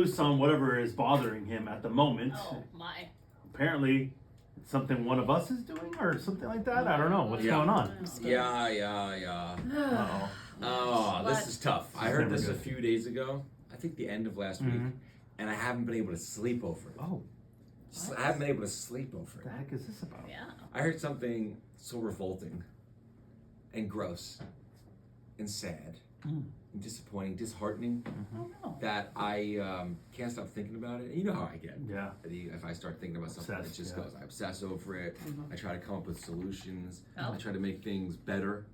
on whatever is bothering him at the moment. Oh my. Apparently, it's something one of us is doing or something like that. I don't know what's going on. Yeah. Uh-oh. Oh, this is tough. I heard never this a good. few days ago. I think the end of last week, and I haven't been able to sleep over it. Oh, I haven't been able to sleep over what the it. heck is this about? Yeah. I heard something so revolting and gross and sad and disappointing, disheartening Oh no. that I can't stop thinking about it. And you know how I get. Yeah. If I start thinking about something, Obsessed, it just yeah. goes. I obsess over it. I try to come up with solutions. Oh. I try to make things better.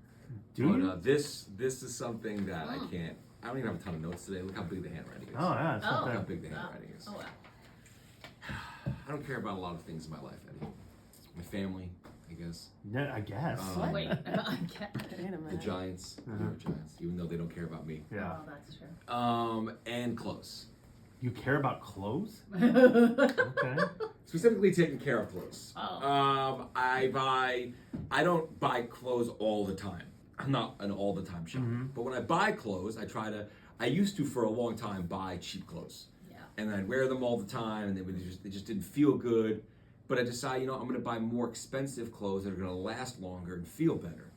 Do but you? This is something that I can't. I don't even have a ton of notes today. Look how big the handwriting is. Oh, yeah. It's not Oh. Look how bad. big the handwriting is. Oh wow. I don't care about a lot of things in my life, Eddie. My family, I guess. Yeah, I guess. What? Wait. I can't. The Giants. The New York Giants. Even though they don't care about me. Yeah. Oh, that's true. And clothes. You care about clothes? Oh. Okay. Specifically taking care of clothes. Oh. I don't buy clothes all the time. I'm not an all the time shopper. But when I buy clothes, I used to for a long time buy cheap clothes. Yeah. And I'd wear them all the time and they just didn't feel good. But I decided, I'm gonna buy more expensive clothes that are gonna last longer and feel better.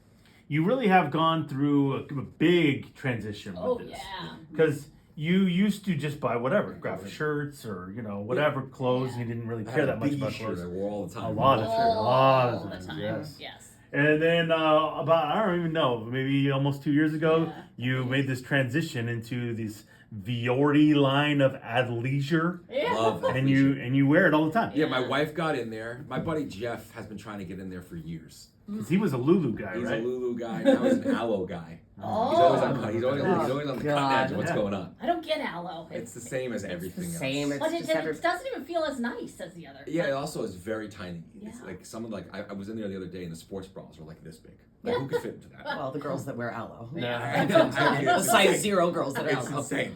You really have gone through a big transition with Oh this. yeah. Because you used to just buy whatever, graphic shirts or, whatever clothes. Yeah. You didn't really I care had a that much biggie about shirt clothes. I wore all the time. A lot All of the times, time. yes. Yes. And then I don't even know, maybe almost 2 years ago, Yeah. you made this transition into this Viore line of athleisure, Yeah. Love and athleisure. you wear it all the time. Yeah, my wife got in there. My buddy Jeff has been trying to get in there for years. Because he was a Lulu guy, He's right? a Lulu guy. Now he's an aloe guy. Oh. He's always on he's always on the cutting edge of what's Yeah. going on. I don't get aloe. It's the same as everything else. same. But It's it, just it doesn't even feel as nice as the other. Yeah, it also is very tiny. It's Yeah. like someone like I was in there the other day and the sports bras were like this big. Like who could fit into that? well, the girls that wear aloe. Yeah. The size 0 girls that are It's aloe. insane.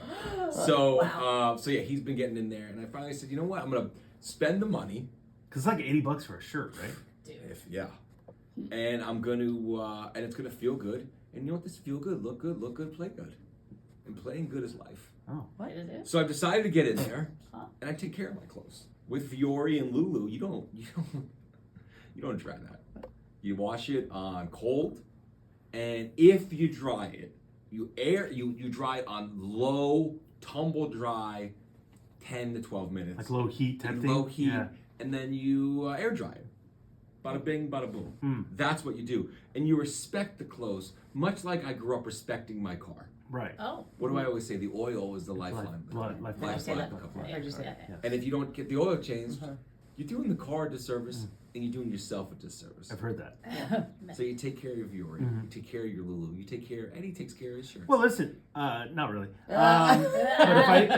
So Wow. so yeah, he's been getting in there, and I finally said, you know what? I'm gonna spend the money. Because it's like $80 for a shirt, right? Dude. And I'm gonna and it's gonna feel good. And you know what? This feel good, look good, play good. And playing good is life. Oh. What it is? So I've decided to get in there, Huh? and I take care of my clothes. With Viore and Lulu, you don't dry that. You wash it on cold, and if you dry it, you dry it on low, tumble dry, 10 to 12 minutes. Like low heat type thing? Low heat, Yeah. and then you air dry it. Bada bing, bada boom. That's what you do, and you respect the clothes, much like I grew up respecting my car. Right. Oh. What do I always say? The oil is the lifeline. Lifeline. Lifeline Yeah. of the car. Heard you say Yeah. that. And if you don't get the oil changed, you're doing the car a disservice and you're doing yourself a disservice. I've heard that. So you take care of your you take care of your Lulu, you take care. Eddie takes care of his shirts. Well, listen, not really. But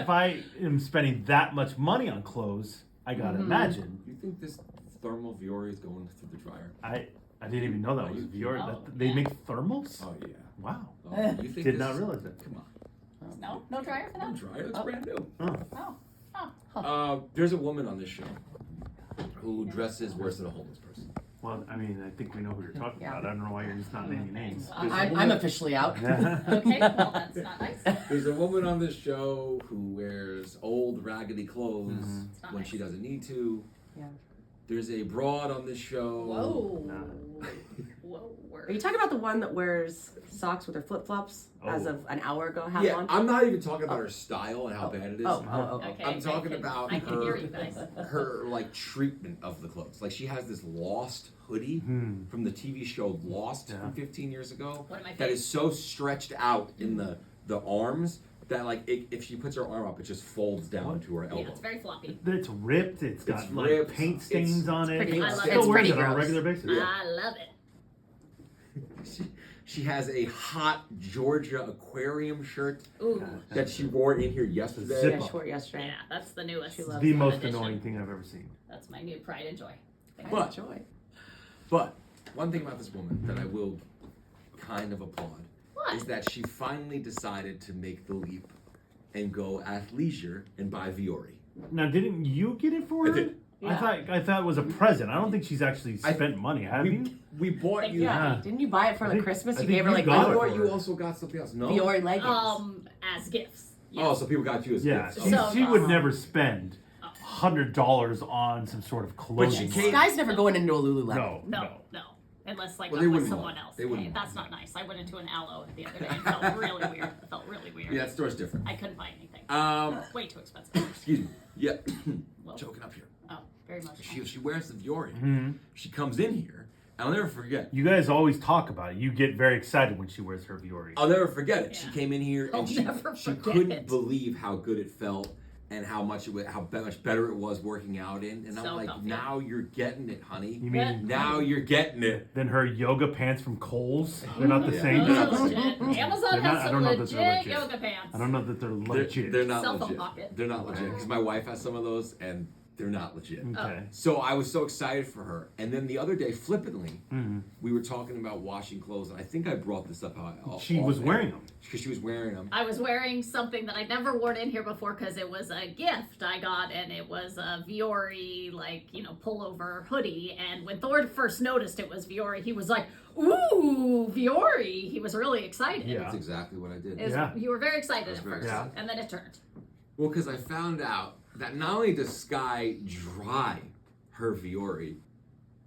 if I am spending that much money on clothes, I gotta imagine. You think this thermal Viore is going through the dryer? I didn't even know that was Viore. Oh, They yeah. make thermals? Oh yeah. Wow. Oh, you think Did this- not realize that. Come on. No dryer for No that? dryer. It's brand new. Oh. Oh. There's a woman on this show who dresses worse than a homeless person. Well, I mean, I think we know who you're talking Yeah. about. I don't know why you're just not naming names. I'm officially out. Okay. Well, that's not nice. There's a woman on this show who wears old raggedy clothes It's not when nice. she doesn't need to. Yeah. There's a broad on this show. Whoa. Whoa. Are you talking about the one that wears socks with her flip flops as Oh. of an hour ago? Had Yeah, one? I'm not even talking about her style and how bad it is. Oh. Okay. I'm talking about I can hear you guys. her like treatment of the clothes. Like she has this Lost hoodie from the TV show Lost from 15 years ago One of my that favorites. is so stretched out in the arms that like if she puts her arm up, it just folds down to her elbow. Yeah, it's very floppy. It's ripped. It's got like ripped. paint stains It's on it. pretty gross. Still It's wears pretty it on a gross. regular basis. I love it. She has a hot Georgia aquarium shirt Ooh. that she wore in here yesterday. Zip Yeah, up. she wore it yesterday. Yeah, that's the newest. She loves The that most edition. annoying thing I've ever seen. That's my new pride and joy. But- Enjoy. But one thing about this woman that I will kind of applaud What? is that she finally decided to make the leap and go athleisure and buy Viore. Now, didn't you get it for I her? did. I thought it was a present. I don't think she's actually spent money, have you? We bought you. Yeah. Didn't you buy it for I like think- Christmas? I You think gave her you like got I it thought for you her. also got something else. No. Viore leggings. As gifts. Oh, so people got you as Yeah, gifts. she, So she would awesome. never spend $100 on some sort of clothing. Kate- Guys never going into a Lululemon. No. Unless like Well, I'm they with wouldn't someone want it. else. They wouldn't That's want not nice. I went into an aloe the other day. It felt really weird. It felt really weird. Yeah, that store's different. I couldn't buy anything. Way too expensive. Excuse me. Yeah. Well, Choking up here. oh, very much. She wears the Viore. Mm-hmm. She comes in here, and I'll never forget. You guys always talk about it. You get very excited when she wears her Viore. I'll never forget it. She Yeah. came in here I'll and never she forget couldn't it. believe how good it felt and how much much better it was working out in. And So I'm like, comfy. now you're getting it, honey. You mean Now you're getting it. then her yoga pants from Kohl's? They're not the Yeah. same. They're not Those the are same. legit. Amazon They're not- has I some don't know that legit, they're legit. yoga pants. I don't know that they're legit. They're not Cell phone legit. pocket. They're not legit because my wife has some of those and they're not legit. Okay. So I was so excited for her. And then the other day, flippantly, Mhm. we were talking about washing clothes. And I think I brought this up. She was wearing them. Because she was wearing them. I was wearing something that I'd never worn in here before because it was a gift I got, and it was a Viore, pullover hoodie. And when Thor first noticed it was Viore, he was like, "Ooh, Viore!" He was really excited. Yeah. That's exactly what I did. Is- You were very excited I was at very first, excited. and then it turned. Well, because I found out that not only does Sky dry her Viore,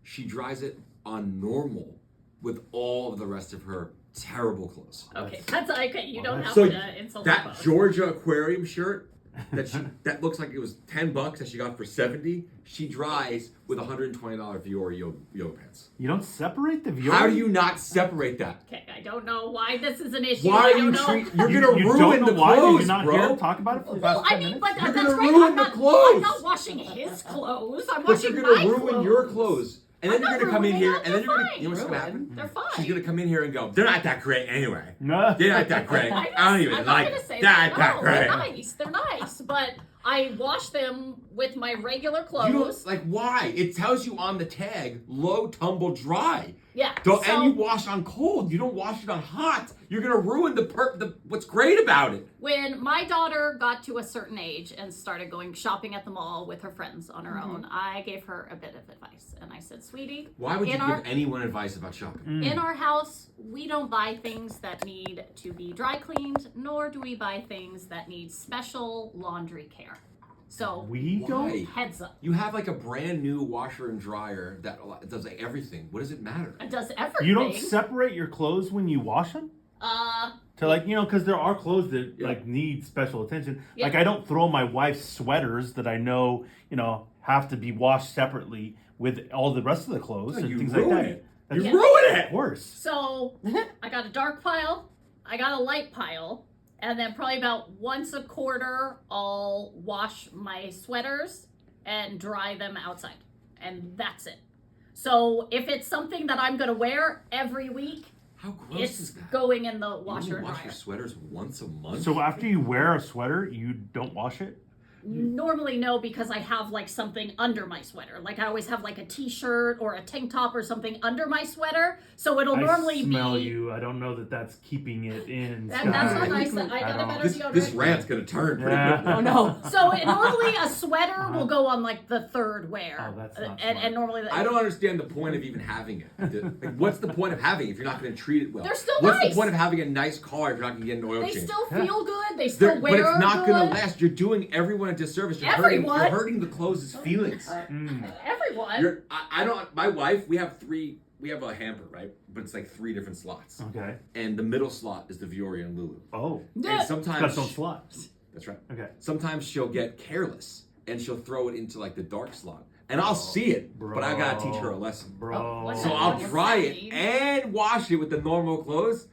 she dries it on normal with all of the rest of her terrible clothes. Okay, that's okay. You don't have So to insult that the phone. Georgia aquarium shirt that looks like it was $10 that she got for $70, she dries with $120 Viore yoga pants. You don't separate the Viore? How do you not separate that? Okay, I don't know why this is an issue. Why I do you don't know. treat? You're You gonna don't ruin know the why? Did clothes, you not bro. hear him talk about it for the Well, past I 10 mean, minutes? but You're that's gonna right. ruin I'm the not, clothes. I'm not washing his clothes. I'm But washing you're my gonna ruin clothes. your clothes. And then I'm you're not gonna come in ruining here, them. and then They're you're gonna. You know what's gonna fine. happen? They're fine. She's gonna come in here and go, "They're not that great anyway. No. They're not that great. I don't even I'm like not gonna it. say They're that. not that No, great." they're nice. They're nice, but I wash them with my regular You clothes. don't like why? It tells you on the tag, low tumble dry. Yeah. Don't, so and you wash on cold. You don't wash it on hot. You're gonna ruin the what's great about it. when my daughter got to a certain age and started going shopping at the mall with her friends on her Mm-hmm. own, I gave her a bit of advice, and I said, "Sweetie, Why would you in give our anyone advice about shopping? in our house, we don't buy things that need to be dry cleaned, nor do we buy things that need special laundry care. So We Why? don't. heads up, You have like a brand new washer and dryer that does like everything. What does it matter? it does everything. You don't separate your clothes when you wash them? To because there are clothes that Yeah. need special attention. Yeah. Like I don't throw my wife's sweaters that I know have to be washed separately with all the rest of the clothes No, and you things like ruin that. it. That's You Yeah. ruin of it. course. So I got a dark pile, I got a light pile, and then probably about once a quarter, I'll wash my sweaters and dry them outside, and that's it. So if it's something that I'm gonna wear every week, How gross it's is that? going in the You washer only and wash dryer. your sweaters once a month. So after you wear a sweater, you don't wash it? Normally no, because I have like something under my sweater. Like I always have like a t-shirt or a tank top or something under my sweater, so it'll normally I smell be. you. I don't know that that's keeping it in. That's not Sky. nice. I got a don't- better this deodorant. rant's gonna turn pretty Yeah. quickly. Oh no. So normally a sweater will go on like the third wear. Oh, that's not and smart. normally I don't understand the point of even having it. Like, what's the point of having it if you're not going to treat it well? They're still What's nice. the point of having a nice car if you're not going to get an oil they change? still Yeah. feel good. They still But wear it's not good. going to last. You're doing everyone a disservice. You're Everyone? hurting the clothes' feelings. Everyone. I don't. My wife. We have a hamper, right? But it's like 3 different slots, Okay. and the middle slot is the Viore and Lulu. Oh. Yeah. And sometimes Special slots. that's right. Okay. Sometimes she'll get careless and she'll throw it into like the dark slot, and I'll see it, but I gotta teach her a lesson. Bro. Oh, what's So that? I'll What does dry that it mean? and wash it with the normal clothes,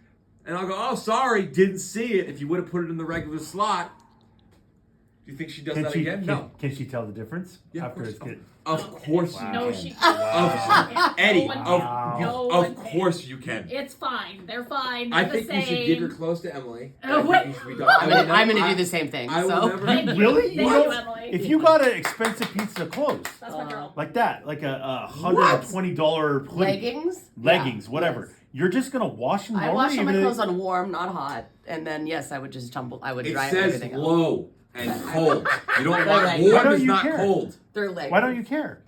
and I'll go, "Oh, sorry, didn't see it. If you would have put it in the regular slot." Do you think she does Can that she, again? can, No. Can she tell the difference? Yeah, after of it's course. get, Of course you No, can. she. Eddie, No one of, can. you- No of one can. course you can. It's fine. They're fine. They're I the think same. you should give your clothes to Emily. Oh, I think wait. you should be done. I'm gonna do the same thing. I will So never. Thank you. Really? Thank You you, don't- Emily. if you got an expensive piece of clothes, That's my girl. like that, like a $120 hoodie, leggings. leggings, Yeah, whatever, yes. you're just gonna wash them I normally. wash all my even clothes if- on warm, not hot, and then yes, I would just tumble. I would It dry says everything else. low and cold. You don't Right, want right. Why warm don't is you not care? cold. They're leggings. Why don't you care?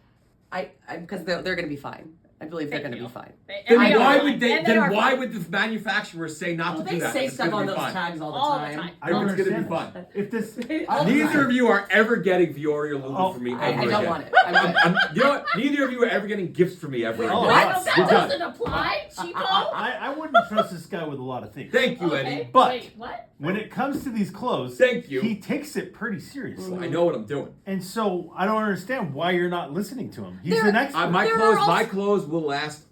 I because they're gonna be fine. I believe they're Thank going to you. be fine. And Then they why are would fine. they? And they Then are why fine. would the manufacturers say not Well, to do they that? say It's stuff gonna on be those fun. tags all the All the time. time. I don't It's gonna be understand fun. If this, Neither of you are ever getting Fiore or Lulu Oh, from me I ever don't again. want it. I want You know what? Neither of you are ever getting gifts from me ever Oh, again. What? yes. That We're done. doesn't apply, Chico. I wouldn't trust this guy with a lot of things. Thank you, Okay. Eddie. But- Wait, what? When it comes to these clothes, Thank you. he takes it pretty seriously. I know what I'm doing. And so I don't understand why you're not listening to him. He's There- an expert. My There are clothes, also- my clothes will last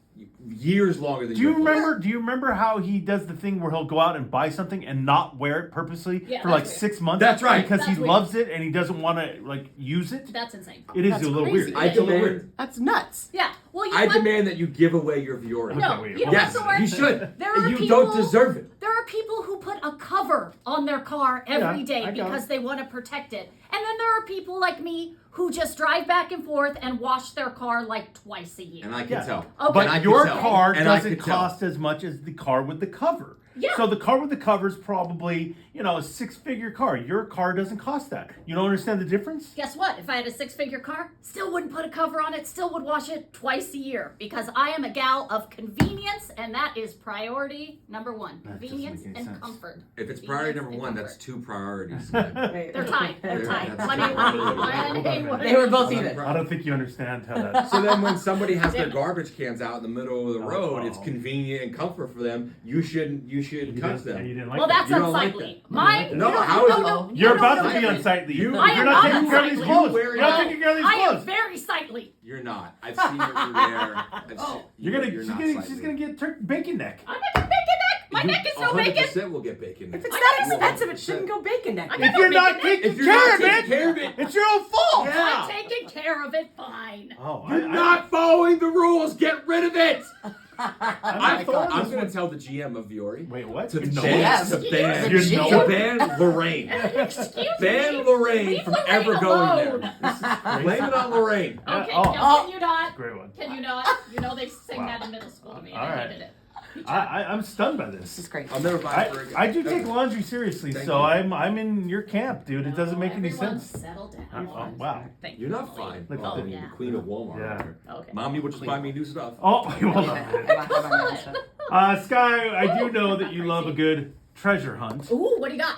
years longer than Do you your clothes. remember? Do you remember how he does the thing where he'll go out and buy something and not wear it purposely Yeah, for that's like weird. 6 months? That's right. Because That's he weird. loves it and he doesn't want to like use it. That's insane. It is That's a little crazy. weird. I It's a little demand. That's nuts. Yeah. Well, you I know what? demand that you give away your Viore. No, wait, you know Yes, what's the worst? you should. There are You people, don't deserve it. There are people who put a cover on their car every Yeah, day I got because it. they want to protect it. And then there are people like me who just drive back and forth and wash their car like twice a year. And I can Yeah. tell. Okay. And I But can your tell. car And I doesn't can tell. cost as much as the car with the cover. Yeah. So the car with the cover is probably, a 6-figure car. Your car doesn't cost that. You don't understand the difference? Guess what? If I had a 6-figure car, still wouldn't put a cover on it, still would wash it twice a year because I am a gal of convenience and that is priority number one. That doesn't Convenience make any and sense. comfort. If it's priority Convenience number and one, that's comfort. 2 priorities. They're tied. They're They're- tied. that's 1A1. Hold on. They were both That's even. right. I don't think you understand how that. So then when somebody has their Damn it. garbage cans out in the middle of the road, it's Oh. convenient and comfort for them. You shouldn't You touch didn't- them. you didn't like Well, that. that's You don't like unsightly. that. Mine. No, no, how is it- no, You're no, about no, to be no. unsightly. You- You're I am not not taking care of these unsightly. clothes. You You're not wear- taking care of these I am clothes. very sightly. You're not. I've seen your hair. Oh. She's not gonna sightly. get bacon neck. I'm not bacon neck. My neck is so bacon. 100% will get bacon. If it's I that got expensive, it shouldn't go bacon neck. I If got you're no not bacon neck. taking If you're care not of taking it, care of it, it's your own fault. Yeah. I'm taking care of it fine. Oh, You're not following the rules. Get rid of it. I'm I'm going to tell the GM of Viore Wait, what? to No. ban, Yes. to ban, You know to it? ban Lorraine. Excuse me. Ban Lorraine Leave from Lorraine ever going there. alone. This is crazy. Blame it on Lorraine. Okay, Oh. no, can you not? Great one. Can you not? You know they sang Wow. that in middle school to me and All I right. hated it. I'm stunned by This is this. great. I'll never buy it for again. I do take laundry seriously, Thank so you. I'm in your camp, dude. It doesn't make any Everyone sense. Settle down. Oh, wow. Thank You're you. not fine. Look at Oh, that. you're the queen of Walmart. Yeah. Okay. Mommy will just buy me new stuff. Oh, hold on. I buy my own stuff. Sky, I do know that you love a good treasure hunt. Ooh, what do you got?